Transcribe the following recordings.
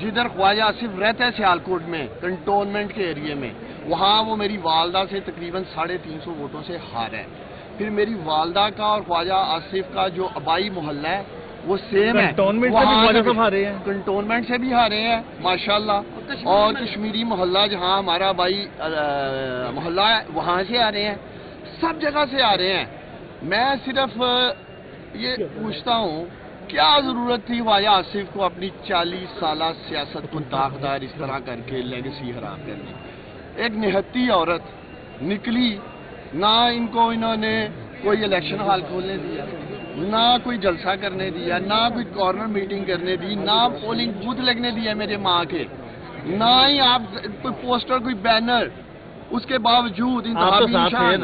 جدھر خواجہ آصف رہتا ہے سیالکوٹ میں کنٹونمنٹ کے ایریے میں، وہاں وہ میری والدہ سے تقریباً 350 ووٹوں سے ہارا ہے۔ پھر میری والدہ کا اور خواجہ آصف کا جو آبائی محلہ ہے وہ سیم ہے، کنٹونمنٹ سے بھی ہارے ہیں ماشاءاللہ، اور کشمیری محلہ جہاں ہمارا آبائی محلہ ہے وہاں سے آ رہے ہیں، سب جگہ سے آ رہے ہیں۔ میں صرف یہ پوچھتا ہوں کیا ضرورت تھی خواجہ آصف کو اپنی 40 سالہ سیاست کو داغدار اس طرح کر کے لیگیسی خراب کرنے؟ ایک نہتی عورت نکلی، نہ ان کو انہوں نے کوئی الیکشن ہال کھولنے دیا، نہ کوئی جلسہ کرنے دیا، نہ کوئی کارنر میٹنگ کرنے دی، نہ پولنگ بوتھ لگنے دیا میرے ماں کے، نہ ہی آپ کوئی پوسٹر کوئی بینر، اس کے باوجود انتخابی نشان۔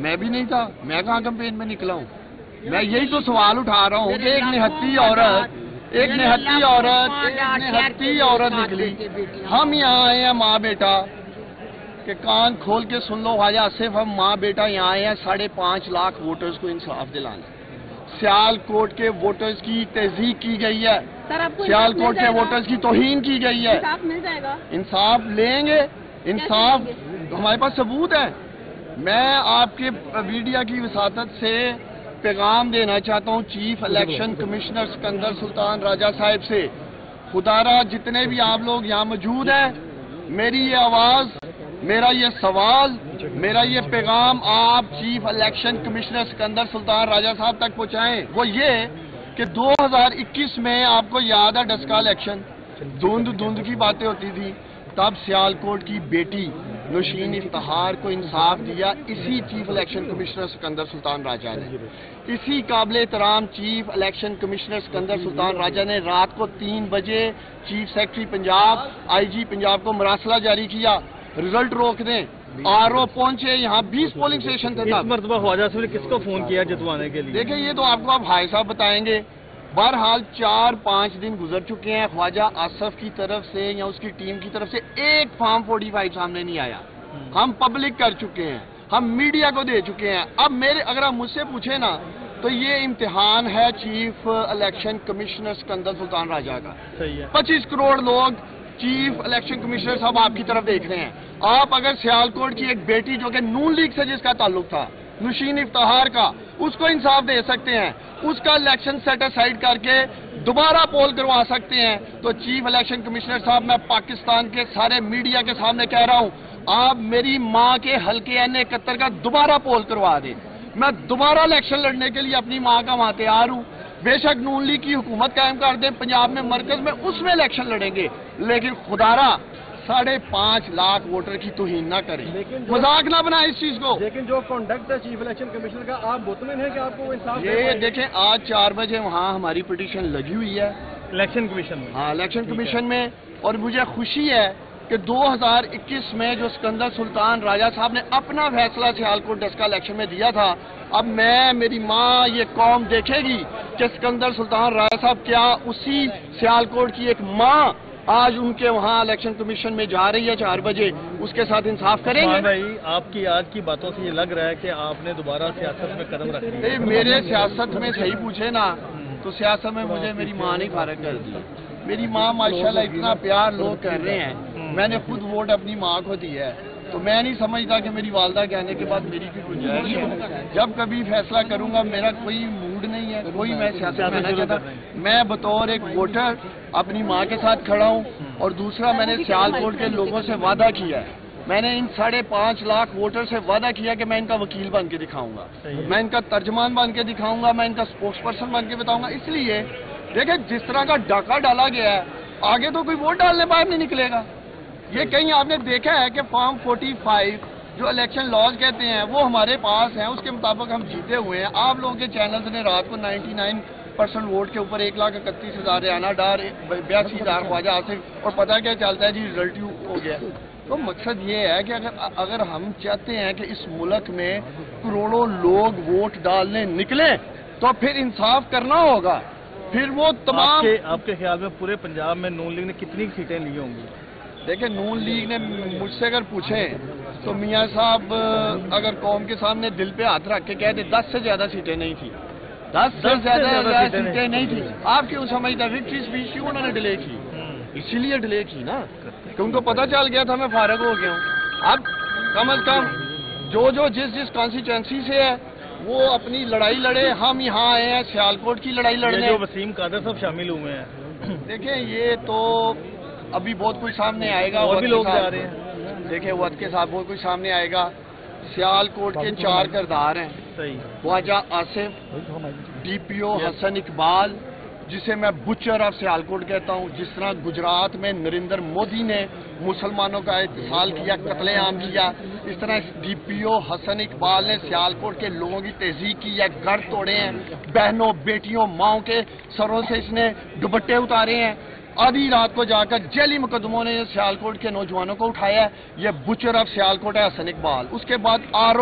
میں بھی نہیں تھا، میں کہاں کمپین میں نکلا ہوں؟ میں یہی تو سوال اٹھا رہا ہوں کہ ایک نہتی عورت نکلی، ہم یہاں آئے ہیں ماں بیٹا کہ کان کھول کے سن لو خواجہ آصف، ہم ماں بیٹا یہاں آئے ہیں 5.5 لاکھ ووٹرز کو انصاف دلانا۔ سیالکوٹ کے ووٹرز کی تہذیب کی گئی ہے، سیالکوٹ کے ووٹرز کی توہین کی گئی ہے۔ انصاف لیں گے، انصاف ہمارے پاس ثبوت ہے۔ میں آپ کے میڈیا کی وساطت سے پیغام دینا چاہتا ہوں چیف الیکشن کمشنر سکندر سلطان راجہ صاحب سے، خدا را جتنے بھی آپ لوگ یہاں موجود ہیں، میری یہ آواز، میرا یہ سوال، میرا یہ پیغام آپ چیف الیکشن کمشنر سکندر سلطان راجہ صاحب تک پہنچائیں۔ وہ یہ کہ 2021 میں آپ کو یاد ہے ڈسکا الیکشن، دھند کی باتیں ہوتی تھی، تب سیالکوٹ کی بیٹی نوشین افتخار کو انصاف دیا اسی چیف الیکشن کمشنر سکندر سلطان راجہ نے۔ اسی قابل احترام چیف الیکشن کمشنر سکندر سلطان راجہ نے رات کو 3 بجے چیف سیکرٹری پنجاب، آئی جی پنجاب کو مراسلہ جاری کیا رزلٹ روک دیں۔ RO پہنچے، یہاں 20 پولنگ اسٹیشن تھے۔ اس مرتبہ خواجہ آصف نے کس کو فون کیا جتوانے کے لیے؟ دیکھیں یہ تو آپ کو اب بھائی صاحب بتائیں گے۔ بہرحال 4-5 دن گزر چکے ہیں، خواجہ آصف کی طرف سے یا اس کی ٹیم کی طرف سے ایک فارم 45 سامنے نہیں آیا۔ ہم پبلک کر چکے ہیں، ہم میڈیا کو دے چکے ہیں۔ اب اگر آپ مجھ سے پوچھیں نا تو یہ امتحان ہے چیف الیکشن کمشنر سکندر سلطان راجہ کا۔ 25 کروڑ لوگ چیف الیکشن کمشنر صاحب آپ کی طرف دیکھ رہے ہیں۔ آپ اگر سیالکوٹ کی ایک بیٹی جو کہ نون لیگ سے جس کا تعلق تھا، نوشین افتخار کا، اس کو انصاف دے سکتے ہیں، اس کا الیکشن سیٹ اسائیڈ کر کے دوبارہ پول کروا سکتے ہیں، تو چیف الیکشن کمشنر صاحب میں پاکستان کے سارے میڈیا کے سامنے کہہ رہا ہوں، آپ میری ماں کے حلقے N71 کا دوبارہ پول کروا دیں۔ میں دوبارہ الیکشن لڑنے کے لیے اپنی ماں کا وہاں تیار ہوں۔ بے شک نون لیگ کی حکومت قائم کر دیں پنجاب میں، مرکز میں، اس میں الیکشن لڑیں گے، لیکن خدارا 5.5 لاکھ ووٹر کی توہین نہ کریں، مذاق نہ بنائیں اس چیز کو۔ لیکن جو کنڈکٹ ہے چیف الیکشن کمیشنر کا، آپ مطمئن ہیں کہ آپ کو انصاف یہ دیکھیں آج 4 بجے وہاں ہماری پٹیشن لگی ہوئی ہے الیکشن کمیشن میں؟ ہاں الیکشن کمیشن میں، اور مجھے خوشی ہے کہ 2021 میں جو سکندر سلطان راجہ صاحب نے اپنا فیصلہ سیالکوٹ ڈسکا الیکشن میں دیا تھا، اب میری ماں یہ قوم دیکھے گی کہ سکندر سلطان راجہ صاحب کیا اسی سیالکوٹ کی ایک ماں آج ان کے وہاں الیکشن کمیشن میں جا رہی ہے 4 بجے، اس کے ساتھ انصاف کریں گے؟ بھائی آپ کی آج کی باتوں سے یہ لگ رہا ہے کہ آپ نے دوبارہ سیاست میں قدم رکھ دیا۔ میرے سیاست میں صحیح پوچھے نا تو سیاست میں مجھے میری ماں نے فارغ کر دی۔ میری ماں ماشاءاللہ اتنا پیار لوگ کر رہے ہیں، میں نے خود ووٹ اپنی ماں کو دی ہے، تو میں نہیں سمجھتا کہ میری والدہ کہنے کے بعد میری کوئی گنجائش ہے۔ جب کبھی فیصلہ کروں گا، میرا کوئی موڈ نہیں ہے، کوئی میں سیاست میں نہیں چاہتا، میں بطور ایک ووٹر اپنی ماں کے ساتھ کھڑا ہوں، اور دوسرا میں نے سیالکوٹ کے لوگوں سے وعدہ کیا ہے، میں نے ان 5.5 لاکھ ووٹر سے وعدہ کیا کہ میں ان کا وکیل بن کے دکھاؤں گا، میں ان کا ترجمان بن کے دکھاؤں گا، میں ان کا اسپوکس پرسن بن کے بتاؤں گا۔ اس لیے دیکھیں جس طرح کا ڈاکہ ڈالا گیا ہے، آگے تو کوئی ووٹ ڈالنے باہر نہیں نکلے گا۔ یہ کہیں آپ نے دیکھا ہے کہ فارم 45 جو الیکشن لاز کہتے ہیں وہ ہمارے پاس ہیں، اس کے مطابق ہم جیتے ہوئے ہیں۔ آپ لوگوں کے چینلز نے رات کو 99% ووٹ کے اوپر 1,31,000 ریانہ ڈار، 82,000 خواجہ آصف، اور پتہ کیا چلتا ہے جی رزلٹ ہو گیا۔ تو مقصد یہ ہے کہ اگر ہم چاہتے ہیں کہ اس ملک میں کروڑوں لوگ ووٹ ڈالنے نکلیں تو پھر انصاف کرنا ہوگا، پھر وہ تمام۔ آپ کے خیال میں پورے پنجاب میں نون لیگ نے کتنی سیٹیں لی ہوں گی؟ دیکھیں نون لیگ نے مجھ سے اگر پوچھیں تو میاں صاحب اگر قوم کے سامنے دل پہ ہاتھ رکھ کے کہتے 10 سے زیادہ سیٹیں نہیں تھی، 10 سے زیادہ سیٹیں نہیں تھی۔ آپ کیوں سمجھتے وکٹری اسپیچ کیوں انہوں نے ڈیلے کی؟ اسی لیے ڈیلے کی نا کہ ان کو پتہ چل گیا تھا میں فارغ ہو گیا ہوں. اب کم از کم جو جس کانسٹیچوئنسی سے ہے وہ اپنی لڑائی لڑے. ہم یہاں آئے ہیں سیالکوٹ کی لڑائی لڑنے. جو وسیم قادر صاحب شامل ہوئے ہیں دیکھیں یہ تو ابھی بہت کچھ سامنے آئے گا. اور بھی لوگ جا رہے ہیں. دیکھیں وقت کے ساتھ بہت کچھ سامنے آئے گا. سیالکوٹ کے 4 کردار ہیں. صحیح. خواجہ آصف, ڈی پی او حسن اقبال جسے میں بچر آف سیالکوٹ کہتا ہوں. جس طرح گجرات میں نریندر مودی نے مسلمانوں کا احتجاج کیا, قتل عام کیا, اس طرح ڈی پی او حسن اقبال نے سیالکوٹ کے لوگوں کی تہذیب کی ہے, گھر توڑے ہیں, بہنوں بیٹیوں ماؤں کے سروں سے اس نے دوپٹے اتارے ہیں. آدھی رات کو جا کر جیلی مقدموں نے سیالکوٹ کے نوجوانوں کو اٹھایا ہے. یہ بچر آف سیالکوٹ ہے حسن اقبال. اس کے بعد آر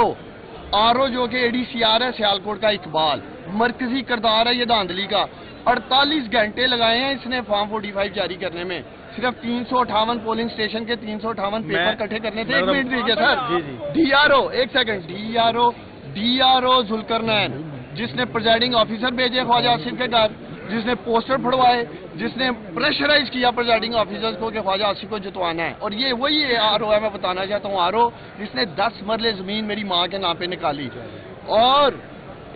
او جو کہ اے ڈی سی آر ہے سیالکوٹ کا اقبال, مرکزی کردار ہے یہ دھاندلی کا. 48 گھنٹے لگائے ہیں اس نے فارم 45 جاری کرنے میں. صرف 358 پولنگ اسٹیشن کے 358 پیپر اکٹھے کرنے تھے. 1 منٹ دیجیے سر. ڈی آر او, ایک second, D R O Zulqarnain جس نے پریزائڈنگ آفیسر بھیجے خواجہ آصف کے گھر, جس نے پوسٹر پھڑوائے, جس نے پریشرائز کیا پریزائڈنگ آفیسرز کو کہ خواجہ آصف کو جتوانا ہے. اور یہ وہی آر او ہے, میں بتانا چاہتا ہوں, آر او جس نے 10 مرلے زمین میری ماں کے نام پہ نکالی. اور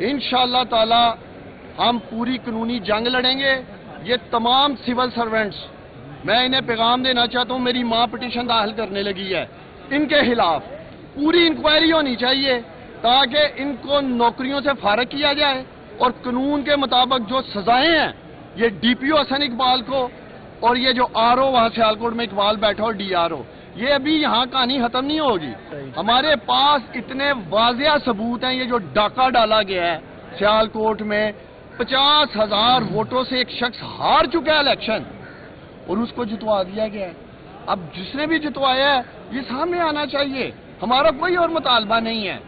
انشاءاللہ تعالی ہم پوری قانونی جنگ لڑیں گے. یہ تمام سول سرونٹس, میں انہیں پیغام دینا چاہتا ہوں, میری ماں پٹیشن داخل کرنے لگی ہے, ان کے خلاف پوری انکوائری ہونی چاہیے تاکہ ان کو نوکریوں سے فارغ کیا جائے اور قانون کے مطابق جو سزائیں ہیں یہ ڈی پی او حسن اقبال کو اور یہ جو آر او وہاں سیالکوٹ میں اقبال بیٹھا اور ڈی آر او, یہ ابھی یہاں کہانی ختم نہیں ہوگی. ہمارے پاس اتنے واضح ثبوت ہیں. یہ جو ڈاکہ ڈالا گیا ہے سیالکوٹ میں, 50,000 ووٹوں سے ایک شخص ہار چکا ہے الیکشن اور اس کو جتوا دیا گیا ہے. اب جس نے بھی جتوایا ہے یہ سامنے آنا چاہیے. ہمارا کوئی اور مطالبہ نہیں ہے.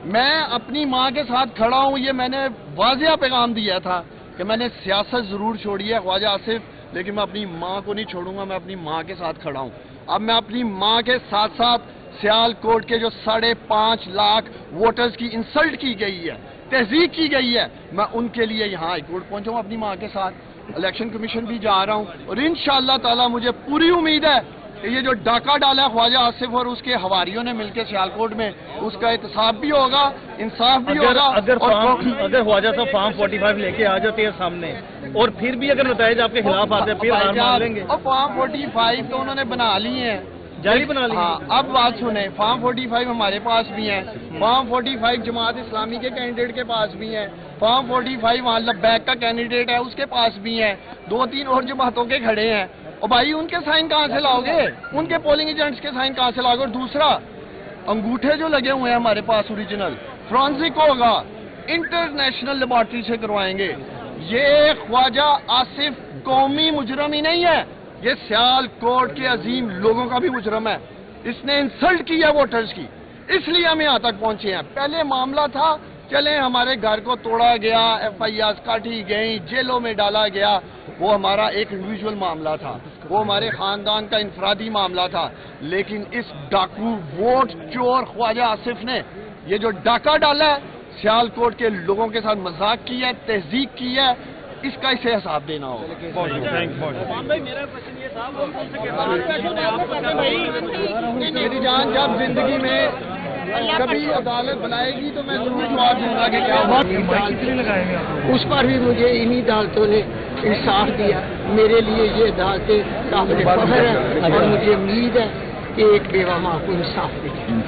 میں اپنی ماں کے ساتھ کھڑا ہوں. یہ میں نے واضح پیغام دیا تھا کہ میں نے سیاست ضرور چھوڑی ہے خواجہ آصف, لیکن میں اپنی ماں کو نہیں چھوڑوں گا. میں اپنی ماں کے ساتھ کھڑا ہوں. اب میں اپنی ماں کے ساتھ ساتھ سیالکوٹ کے جو 5.5 لاکھ ووٹرز کی انسلٹ کی گئی ہے, تہذیب کی گئی ہے, میں ان کے لیے یہاں ہائی کورٹ پہنچا ہوں اپنی ماں کے ساتھ. الیکشن کمیشن بھی جا رہا ہوں اور انشاءاللہ تعالی مجھے پوری امید ہے کہ یہ جو ڈاکہ ڈالا ہے خواجہ آصف اور اس کے حواریوں نے مل کے سیالکوٹ میں, اس کا احتساب بھی ہوگا, انصاف بھی ہوگا. اگر خواجہ صاحب فارم 45 لے کے آ جاتے ہیں سامنے اور پھر بھی اگر نتائج آپ کے خلاف آتے ہیں پھر ہار مان لیں گے. اور فارم 45 تو انہوں نے بنا لی ہیں, جاری بنا لی. ہاں اب بات سنیں, فارم 45 ہمارے پاس بھی ہیں, فارم 45 جماعت اسلامی کے کینڈیڈیٹ کے پاس بھی ہیں, فارم 45 وہاں لبیک کا کینڈیڈیٹ ہے اس کے پاس بھی ہیں, 2-3 اور جماعتوں کے کھڑے ہیں. اور بھائی ان کے سائن کہاں سے لاؤ گے, ان کے پولنگ ایجنٹس کے سائن کہاں سے لاؤ گے. اور دوسرا, انگوٹھے جو لگے ہوئے ہیں ہمارے پاس اوریجنل, فرانسک ہوگا, انٹرنیشنل لیبارٹری سے کروائیں گے. یہ خواجہ آصف قومی مجرم ہی نہیں ہے, یہ سیالکوٹ کے عظیم لوگوں کا بھی مجرم ہے. اس نے انسلٹ کی ہے ووٹرز کی, اس لیے ہم یہاں تک پہنچے ہیں. پہلے معاملہ تھا چلیں ہمارے گھر کو توڑا گیا, ایف آئی آر کاٹی گئی, جیلوں میں ڈالا گیا, وہ ہمارا ایک انڈیویجول معاملہ تھا, وہ ہمارے خاندان کا انفرادی معاملہ تھا. لیکن اس ڈاکو ووٹ چور خواجہ آصف نے یہ جو ڈاکہ ڈالا ہے سیالکوٹ کے لوگوں کے ساتھ مذاق کی ہے, تہذیب کی ہے, اس کا اسے حساب دینا ہوگا. میری جان جب زندگی میں کبھی عدالت بلائے گی تو میں ضرور جواب دوں گا کہ کیا اس پر بھی مجھے انہی عدالتوں نے انصاف دیا. میرے لیے یہ عدالتیں قابل فخر ہے اور مجھے امید ہے کہ ایک بیوہ ماں کو انصاف دے گی.